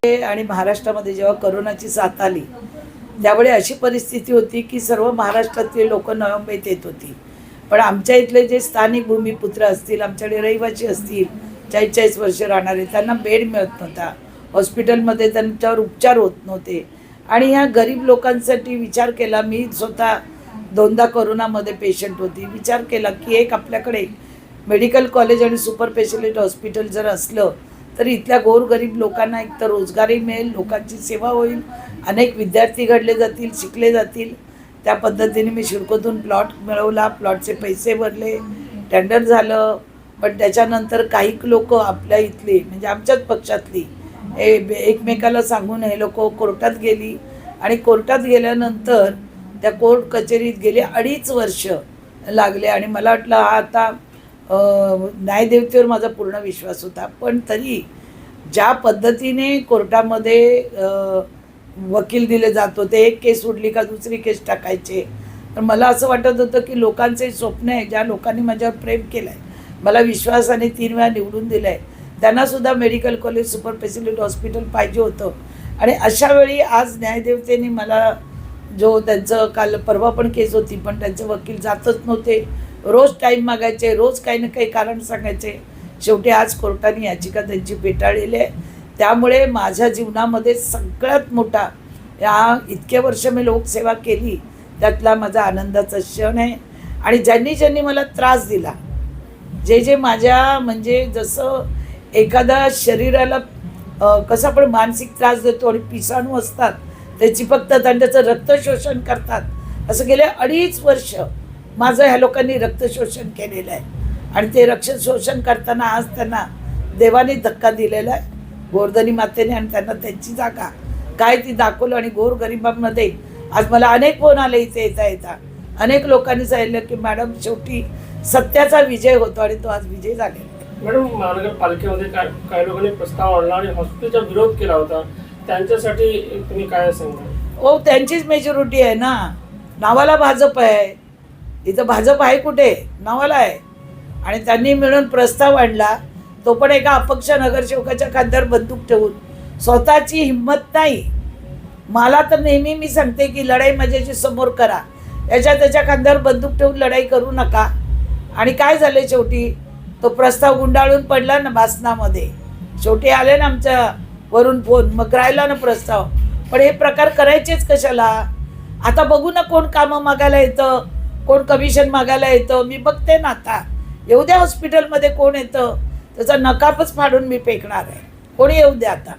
आणि महाराष्ट्रामध्ये जेव्हा करोनाची साथ आली त्यावेळी अशी परिस्थिती होती की सर्व महाराष्ट्रातले लोक नवी मुंबईत येत होती, पण आमच्या इथले जे स्थानिक भूमिपुत्र असतील, आमच्याकडे रहिवासी असतील 40-40 वर्ष राहणारे, त्यांना बेड मिळत नव्हता, हॉस्पिटलमध्ये त्यांच्यावर उपचार होत नव्हते. आणि ह्या गरीब लोकांसाठी विचार केला. मी स्वतः 2दा करोनामध्ये पेशंट होती. विचार केला की एक आपल्याकडे मेडिकल कॉलेज आणि सुपर स्पेशालिटी हॉस्पिटल जर असलं तर इथल्या गोरगरीब लोकांना एक तर रोजगारही मिळेल, लोकांची सेवा होईल, अनेक विद्यार्थी घडले जातील, शिकले जातील. त्या पद्धतीने मी शिडकोतून प्लॉट मिळवला, प्लॉटचे पैसे भरले, टेंडर झालं. पण त्याच्यानंतर काही लोक आपल्या इथली म्हणजे आमच्याच पक्षातली एकमेकाला सांगून हे लोक कोर्टात गेली आणि कोर्टात गेल्यानंतर त्या कोर्ट कचेरीत गेले 2.5 वर्ष लागले. आणि मला वाटलं हा आता न्यायदेवतेवर माझा पूर्ण विश्वास होता, पण तरी ज्या पद्धतीने कोर्टामध्ये वकील दिले जात होते, एक केस उडली का दुसरी केस टाकायचे. तर मला असं वाटत होतं की लोकांचे स्वप्न आहे, ज्या लोकांनी माझ्यावर प्रेम केलं आहे, मला विश्वासाने 3 वेळा निवडून दिलं आहे, त्यांनासुद्धा medical college super speciality hospital पाहिजे होतं. आणि अशा वेळी आज न्यायदेवतेने मला जो त्यांचं काल परवा पण केस होती, पण त्यांचे वकील जातच नव्हते, रोज टाईम मागायचे, रोज काही ना काही कारण सांगायचे. शेवटी आज कोर्टाने याचिका त्यांची फेटाळलेली आहे. त्यामुळे माझ्या जीवनामध्ये सगळ्यात मोठा या इतके वर्ष मी लोकसेवा केली त्यातला माझा आनंदाचा क्षण आहे. आणि ज्यांनी ज्यांनी मला त्रास दिला, जे माझ्या म्हणजे जसं एखादा शरीराला कसं आपण मानसिक त्रास देतो आणि पिसाणू असतात ते चिपकतात आणि त्याचं रक्त शोषण करतात, असं गेले 2.5 वर्ष माझं ह्या लोकांनी रक्त शोषण केलेलं आहे. आणि ते रक्त शोषण करताना आज त्यांना देवाने धक्का दिलेला आहे, गोरधनी मातेने, आणि त्यांना त्यांची जागा काय ती दाखवलं. आणि गोरगरिबांमध्ये आज मला अनेक फोन आले इथे येता अनेक लोकांनी सांगितलं की मॅडम शेवटी सत्याचा विजय होतो आणि तो आज विजय झालेला. मॅडम, महानगरपालिकेमध्ये काही लोकांनी प्रस्ताव आणला आणि हॉस्पिटलचा विरोध केला होता, त्यांच्यासाठी तुम्ही काय सांगता? हो, त्यांचीच मेजॉरिटी आहे ना, नावाला भाजप आहे, इथं भाजप आहे कुठे, नावाला आहे. आणि त्यांनी मिळून प्रस्ताव आणला, तो पण एका अपक्ष नगरसेवकाच्या खांद्यावर बंदूक ठेवून. स्वतःची हिंमत नाही. मला तर नेहमी मी सांगते की लढाई माझ्याशी समोर करा, त्याच्या खांद्यावर बंदूक ठेवून लढाई करू नका. आणि काय झालं, शेवटी तो प्रस्ताव गुंडाळून पडला ना भाषणामध्ये. शेवटी आले ना आमच्या वरून फोन, मग राहिला ना प्रस्ताव. पण हे प्रकार करायचेच कशाला? आता बघू ना कोण कामं मागायला येतं, कोण कमिशन मागायला येतं, मी बघते ना. आता येऊ द्या हॉस्पिटलमध्ये कोण येतं, त्याचा नकाबच फाडून मी फेकणार आहे. कोणी येऊ द्या आता.